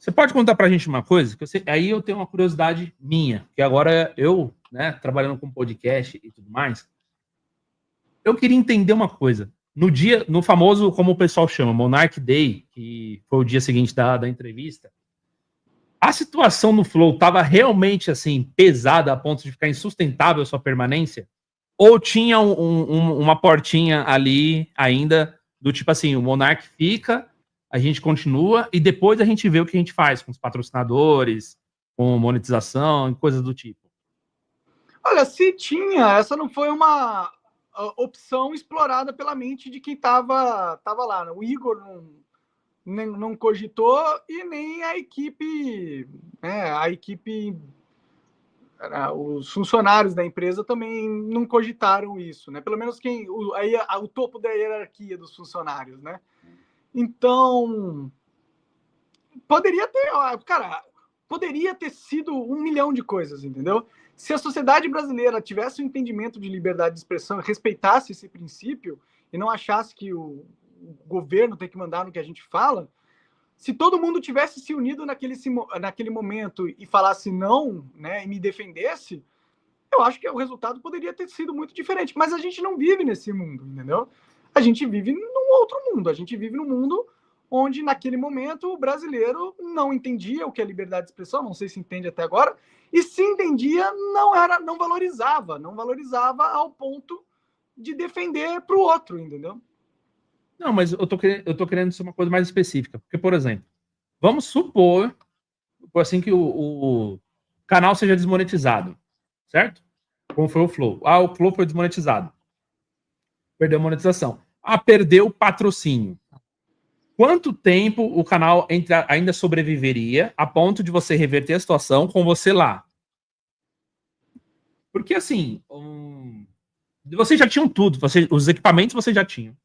Você pode contar pra gente uma coisa? Aí eu tenho uma curiosidade minha, que agora eu, né, trabalhando com podcast e tudo mais, eu queria entender uma coisa. No famoso, como o pessoal chama, Monarch Day, que foi o dia seguinte da entrevista, a situação no Flow estava realmente assim pesada a ponto de ficar insustentável a sua permanência? Ou tinha uma portinha ali ainda do tipo assim, o Monark fica, a gente continua e depois a gente vê o que a gente faz com os patrocinadores, com monetização e coisas do tipo? Olha, se tinha, essa não foi uma opção explorada pela mente de quem estava lá. Né? O Igor não cogitou e nem a equipe, né, os funcionários da empresa também não cogitaram isso, né? Pelo menos o topo da hierarquia dos funcionários, né? Então, poderia ter sido 1 milhão de coisas, entendeu? Se a sociedade brasileira tivesse um entendimento de liberdade de expressão e respeitasse esse princípio e não achasse que o governo tem que mandar no que a gente fala, se todo mundo tivesse se unido naquele momento e falasse não, né, e me defendesse, eu acho que o resultado poderia ter sido muito diferente. Mas a gente não vive nesse mundo, entendeu? A gente vive num outro mundo. A gente vive num mundo onde, naquele momento, o brasileiro não entendia o que é liberdade de expressão, não sei se entende até agora, e se entendia, não valorizava ao ponto de defender para o outro, entendeu? Não, mas eu tô querendo ser uma coisa mais específica. Porque, por exemplo, vamos supor assim que o canal seja desmonetizado, certo? Como foi o Flow. O Flow foi desmonetizado. Perdeu a monetização. Perdeu o patrocínio. Quanto tempo o canal ainda sobreviveria a ponto de você reverter a situação com você lá? Porque, assim, vocês já tinham tudo. Os equipamentos vocês já tinham.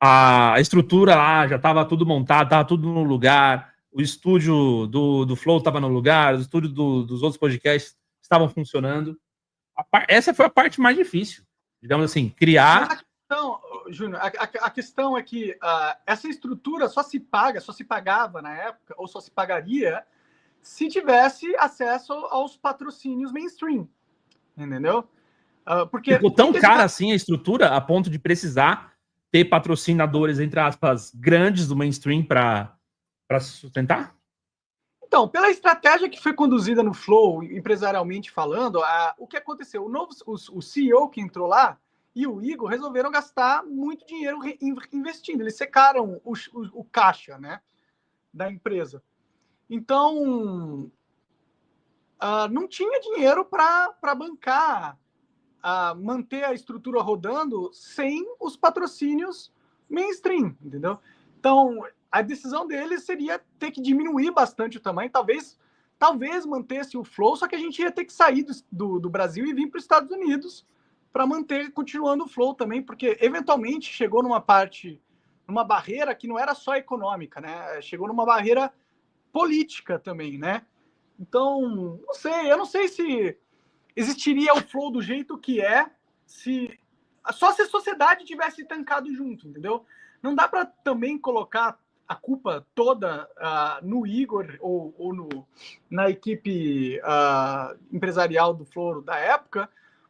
A estrutura lá já estava tudo montado, estava tudo no lugar. O estúdio do Flow estava no lugar. O estúdio dos outros podcasts estavam funcionando. Essa foi a parte mais difícil. Digamos assim, criar... Então, Júnior, a questão é que essa estrutura só se pagava na época, ou só se pagaria, se tivesse acesso aos patrocínios mainstream, entendeu? Porque ficou tão cara assim a estrutura, a ponto de precisar ter patrocinadores, entre aspas, grandes do mainstream para se sustentar? Então, pela estratégia que foi conduzida no Flow, empresarialmente falando, o que aconteceu? O CEO que entrou lá e o Igor resolveram gastar muito dinheiro investindo. Eles secaram o caixa, né, da empresa. Então, não tinha dinheiro para bancar, manter a estrutura rodando sem os patrocínios mainstream, entendeu? Então, a decisão deles seria ter que diminuir bastante o tamanho, talvez mantesse o Flow, só que a gente ia ter que sair do Brasil e vir para os Estados Unidos para continuando o Flow também, porque eventualmente chegou numa barreira que não era só econômica, né? Chegou numa barreira política também, né? Então, eu não sei se existiria o Flow do jeito que é, só se a sociedade tivesse tancado junto, entendeu? Não dá para também colocar a culpa toda no Igor ou na equipe empresarial do Flow da época,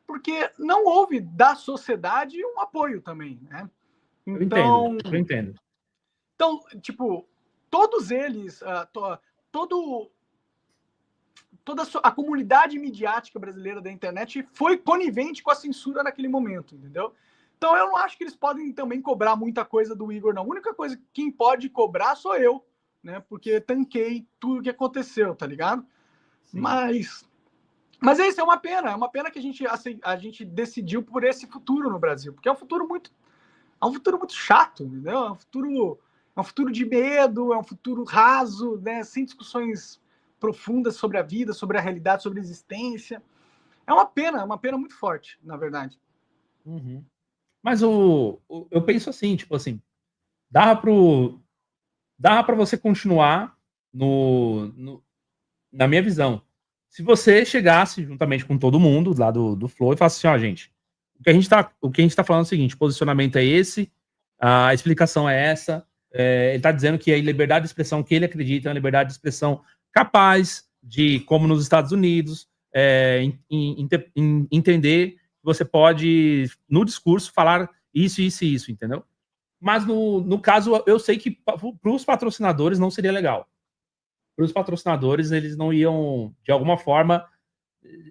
porque não houve da sociedade um apoio também, né? Então, eu entendo. Então, tipo, todos eles, toda a comunidade midiática brasileira da internet foi conivente com a censura naquele momento, entendeu? Então eu não acho que eles podem também cobrar muita coisa do Igor, não. A única coisa quem pode cobrar sou eu, né? Porque tanquei tudo que aconteceu, tá ligado? Sim. Mas é isso, é uma pena que a gente decidiu por esse futuro no Brasil, porque é um futuro muito chato, entendeu? É um futuro de medo, é um futuro raso, né? Sem discussões profundas sobre a vida, sobre a realidade, sobre a existência. É uma pena muito forte, na verdade. Uhum. Mas eu penso assim, tipo assim, dava para você continuar na minha visão. Se você chegasse juntamente com todo mundo lá do Flow e falasse assim, gente, o que a gente tá falando é o seguinte, o posicionamento é esse, a explicação é essa, ele está dizendo que a liberdade de expressão que ele acredita é uma liberdade de expressão capaz de, como nos Estados Unidos, entender que você pode, no discurso, falar isso, isso e isso, entendeu? Mas, no caso, eu sei que para os patrocinadores não seria legal. Para os patrocinadores, eles não iam, de alguma forma,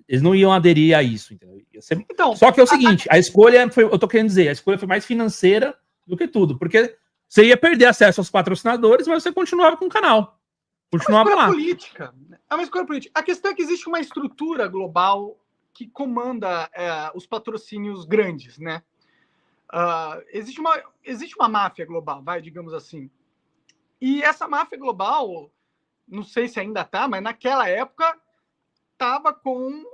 eles não iam aderir a isso, entendeu? Então, só que é o seguinte, a escolha foi, eu tô querendo dizer, a escolha foi mais financeira do que tudo, porque você ia perder acesso aos patrocinadores, mas você continuava com o canal. Continuava lá. Política. É uma escolha política. A questão é que existe uma estrutura global que comanda os patrocínios grandes, né? Existe uma máfia global, digamos assim. E essa máfia global, não sei se ainda tá, mas naquela época estava com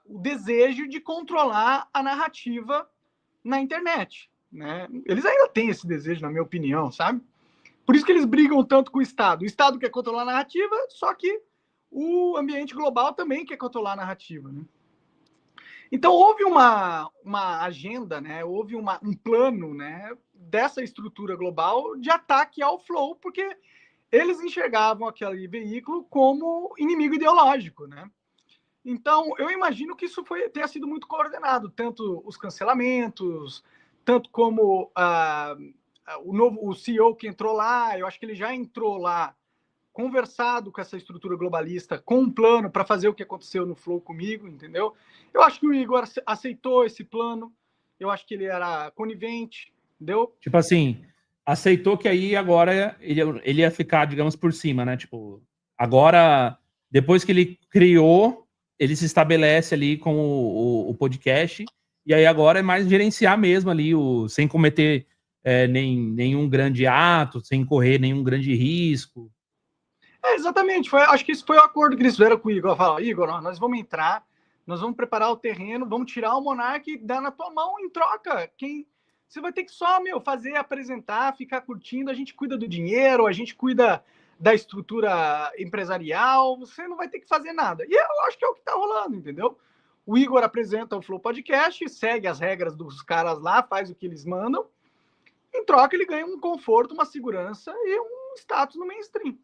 o desejo de controlar a narrativa na internet, né? Eles ainda têm esse desejo, na minha opinião, sabe? Por isso que eles brigam tanto com o Estado. O Estado quer controlar a narrativa, só que o ambiente global também quer controlar a narrativa, né? Então, houve uma agenda, né? Houve um plano, né, dessa estrutura global de ataque ao Flow, porque eles enxergavam aquele veículo como inimigo ideológico, né? Então, eu imagino que isso tenha sido muito coordenado, tanto os cancelamentos, tanto como o CEO que entrou lá, eu acho que ele já entrou lá, conversado com essa estrutura globalista, com um plano para fazer o que aconteceu no Flow comigo, entendeu? Eu acho que o Igor aceitou esse plano, eu acho que ele era conivente, entendeu? Tipo assim, aceitou que aí agora ele ia ficar, digamos, por cima, né? Tipo, agora, depois que ele criou, ele se estabelece ali com o podcast, e aí agora é mais gerenciar mesmo ali, sem cometer nenhum grande ato, sem correr nenhum grande risco. Exatamente, acho que isso foi o acordo que eles fizeram com o Igor. Falaram, Igor, nós vamos entrar, nós vamos preparar o terreno, vamos tirar o Monark e dar na tua mão em troca. Você vai ter que só, fazer, apresentar, ficar curtindo, a gente cuida do dinheiro, a gente cuida da estrutura empresarial, você não vai ter que fazer nada. E eu acho que é o que tá rolando, entendeu? O Igor apresenta o Flow Podcast, segue as regras dos caras lá, faz o que eles mandam, em troca ele ganha um conforto, uma segurança e um status no mainstream.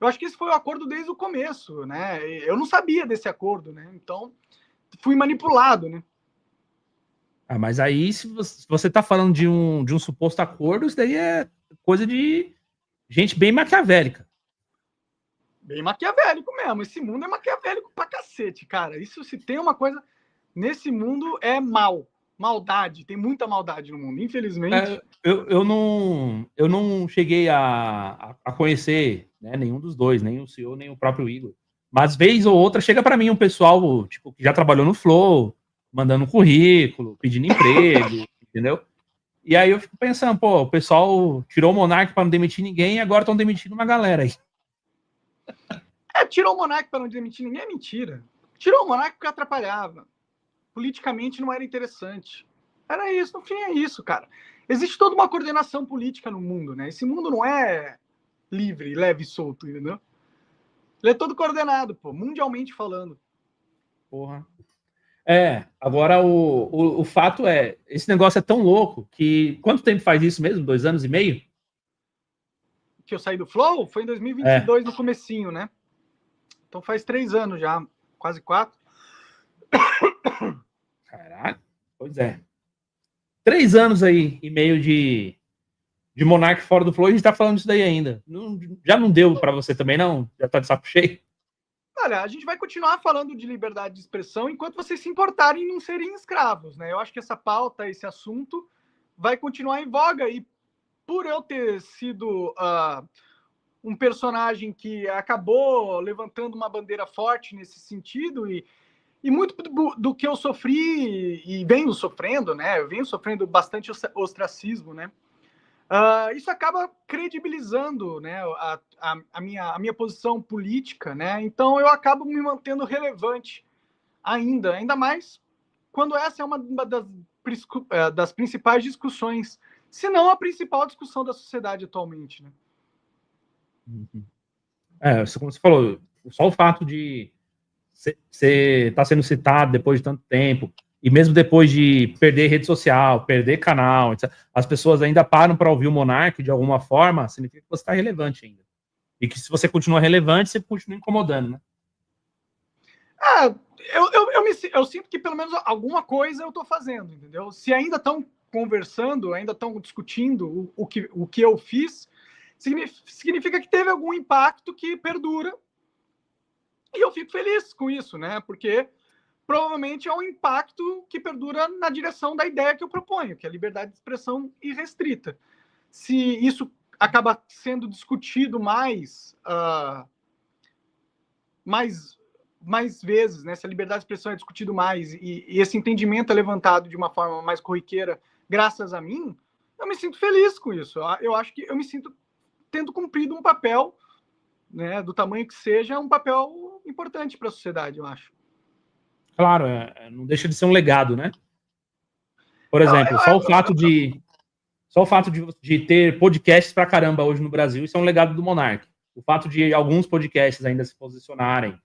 Eu acho que esse foi o acordo desde o começo, né? Eu não sabia desse acordo, né? Então, fui manipulado, né? Mas aí, se você tá falando de um suposto acordo, isso daí é coisa de gente bem maquiavélica. Bem maquiavélico mesmo. Esse mundo é maquiavélico pra cacete, cara. Isso, se tem uma coisa... Nesse mundo é maldade. Tem muita maldade no mundo, infelizmente. Eu não cheguei a conhecer, né, nenhum dos dois, nem o CEO, nem o próprio Igor. Mas vez ou outra chega para mim um pessoal tipo, que já trabalhou no Flow, mandando currículo, pedindo emprego, entendeu? E aí eu fico pensando, pô, o pessoal tirou o Monark para não demitir ninguém e agora estão demitindo uma galera aí. Tirou o Monark para não demitir ninguém é mentira. Tirou o Monark porque atrapalhava. Politicamente não era interessante. Era isso, no fim é isso, cara. Existe toda uma coordenação política no mundo, né? Esse mundo não é livre, leve e solto, entendeu? Ele é todo coordenado, pô, mundialmente falando. Porra. Agora o fato é, esse negócio é tão louco que... Quanto tempo faz isso mesmo? 2 anos e meio? Que eu saí do Flow? Foi em 2022, no comecinho, né? Então faz 3 anos já, quase 4. Caraca, pois é. 3 anos aí e meio de Monark fora do Flow, a gente tá falando isso daí ainda. Já não deu para você também, não? Já tá de saco cheio? Olha, a gente vai continuar falando de liberdade de expressão enquanto vocês se importarem em não serem escravos, né? Eu acho que essa pauta, esse assunto, vai continuar em voga. E por eu ter sido um personagem que acabou levantando uma bandeira forte nesse sentido, e muito do que eu sofri e venho sofrendo, né? Eu venho sofrendo bastante ostracismo, né? Isso acaba credibilizando, né, a minha posição política, né? Então eu acabo me mantendo relevante ainda mais quando essa é uma das principais discussões, se não a principal discussão da sociedade atualmente, né? Como você falou, só o fato de você estar sendo citado depois de tanto tempo e mesmo depois de perder rede social, perder canal, etc., as pessoas ainda param para ouvir o Monark de alguma forma, significa que você está relevante ainda. E que se você continua relevante, você continua incomodando, né? Eu sinto que pelo menos alguma coisa eu estou fazendo, entendeu? Se ainda estão conversando, ainda estão discutindo o que eu fiz, significa que teve algum impacto que perdura. E eu fico feliz com isso, né? Porque provavelmente é um impacto que perdura na direção da ideia que eu proponho, que é a liberdade de expressão irrestrita. Se isso acaba sendo discutido mais vezes, né? Se a liberdade de expressão é discutido mais e esse entendimento é levantado de uma forma mais corriqueira, graças a mim, eu me sinto feliz com isso. Eu acho que eu me sinto tendo cumprido um papel, né, do tamanho que seja, um papel importante para a sociedade, eu acho. Claro, não deixa de ser um legado, né? Por exemplo, só o fato de ter podcasts pra caramba hoje no Brasil, isso é um legado do Monark. O fato de alguns podcasts ainda se posicionarem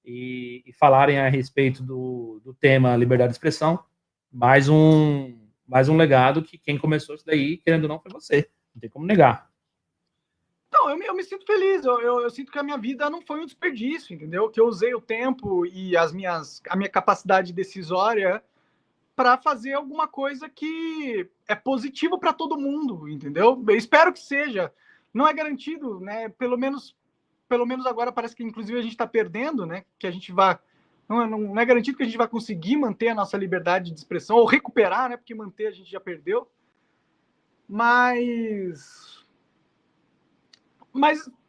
e falarem a respeito do tema liberdade de expressão, mais um legado que quem começou isso daí, querendo ou não, foi você. Não tem como negar. Não, eu me sinto feliz. Eu sinto que a minha vida não foi um desperdício, entendeu? Que eu usei o tempo e a minha capacidade decisória para fazer alguma coisa que é positiva para todo mundo, entendeu? Eu espero que seja. Não é garantido, né? Pelo menos agora parece que inclusive a gente está perdendo, né? Que a gente vai não é garantido que a gente vai conseguir manter a nossa liberdade de expressão ou recuperar, né? Porque manter a gente já perdeu. Mas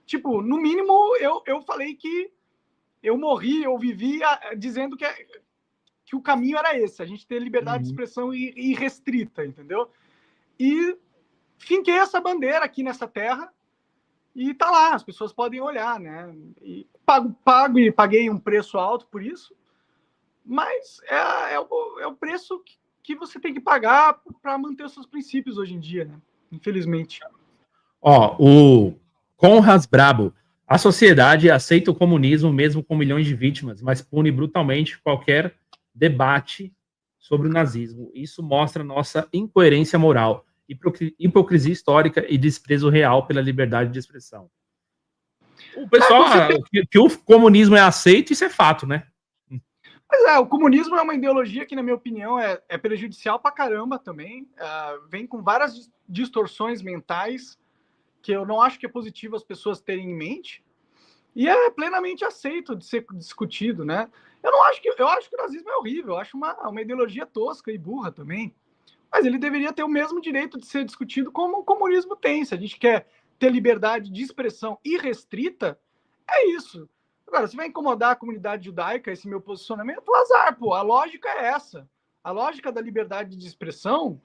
tipo, no mínimo eu falei que eu morri, eu vivi dizendo que o caminho era esse, a gente ter liberdade de expressão irrestrita, entendeu? E finquei essa bandeira aqui nessa terra e tá lá, as pessoas podem olhar, né? E pago e paguei um preço alto por isso, mas é o preço que você tem que pagar para manter os seus princípios hoje em dia, né? Infelizmente. O Conras Brabo. A sociedade aceita o comunismo mesmo com milhões de vítimas, mas pune brutalmente qualquer debate sobre o nazismo. Isso mostra nossa incoerência moral, hipocrisia histórica e desprezo real pela liberdade de expressão. O pessoal, que o comunismo é aceito, isso é fato, né? Mas o comunismo é uma ideologia que, na minha opinião, é prejudicial pra caramba também. Vem com várias distorções mentais que eu não acho que é positivo as pessoas terem em mente. E é plenamente aceito de ser discutido, né? Eu acho que o nazismo é horrível, eu acho uma ideologia tosca e burra também. Mas ele deveria ter o mesmo direito de ser discutido como o comunismo tem. Se a gente quer ter liberdade de expressão irrestrita, é isso. Agora, se vai incomodar a comunidade judaica, esse meu posicionamento, azar, pô. A lógica é essa. A lógica da liberdade de expressão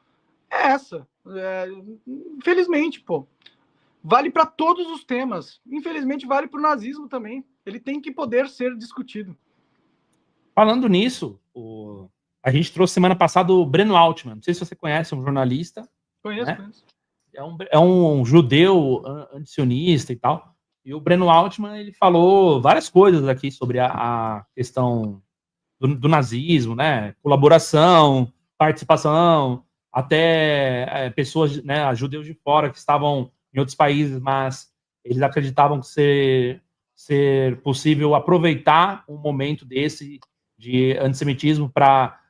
é essa. Infelizmente, pô. Vale para todos os temas. Infelizmente, vale para o nazismo também. Ele tem que poder ser discutido. Falando nisso, a gente trouxe semana passada o Breno Altman. Não sei se você conhece, é um jornalista. Conheço, né? conheço. É um judeu antisionista e tal. E o Breno Altman, ele falou várias coisas aqui sobre a questão do nazismo, né? Colaboração, participação, até pessoas, né, judeus de fora que estavam em outros países, mas eles acreditavam que ser possível aproveitar um momento desse de antissemitismo para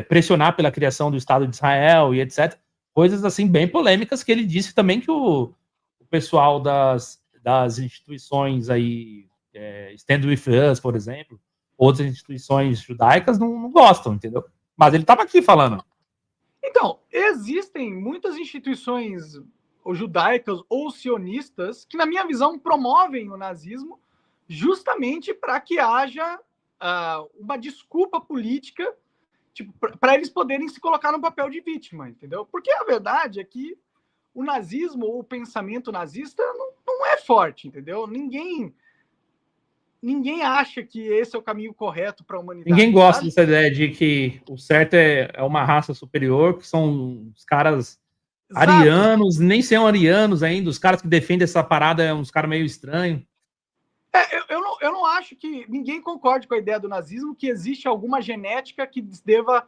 pressionar pela criação do Estado de Israel e etc. Coisas assim bem polêmicas que ele disse também que o pessoal das instituições aí, Stand With Us, por exemplo, outras instituições judaicas não gostam, entendeu? Mas ele estava aqui falando. Então, existem muitas instituições judaicas ou sionistas que, na minha visão, promovem o nazismo justamente para que haja uma desculpa política, tipo, para eles poderem se colocar no papel de vítima, entendeu? Porque a verdade é que o nazismo ou o pensamento nazista não é forte, entendeu? Ninguém acha que esse é o caminho correto para a humanidade. Ninguém gosta dessa ideia de que o certo é uma raça superior, que são os caras arianos, nem são arianos ainda, os caras que defendem essa parada são uns caras meio estranhos. Eu não acho que ninguém concorde com a ideia do nazismo, que existe alguma genética que deva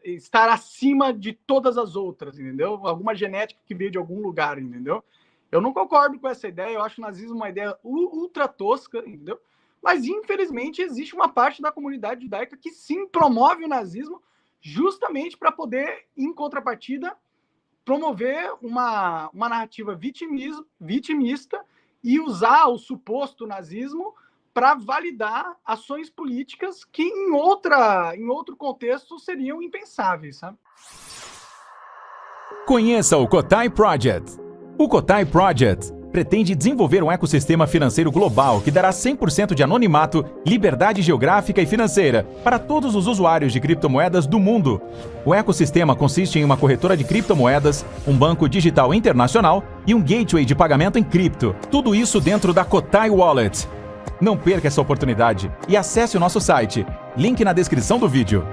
estar acima de todas as outras, entendeu? Alguma genética que veio de algum lugar, entendeu? Eu não concordo com essa ideia, eu acho o nazismo uma ideia ultra tosca, entendeu? Mas, infelizmente, existe uma parte da comunidade judaica que sim promove o nazismo justamente para poder, em contrapartida, promover uma narrativa vitimista e usar o suposto nazismo para validar ações políticas que em outro contexto seriam impensáveis, sabe? Conheça o Kotai Project. O Kotai Project pretende desenvolver um ecossistema financeiro global que dará 100% de anonimato, liberdade geográfica e financeira para todos os usuários de criptomoedas do mundo. O ecossistema consiste em uma corretora de criptomoedas, um banco digital internacional e um gateway de pagamento em cripto. Tudo isso dentro da Kotai Wallet. Não perca essa oportunidade e acesse o nosso site. Link na descrição do vídeo.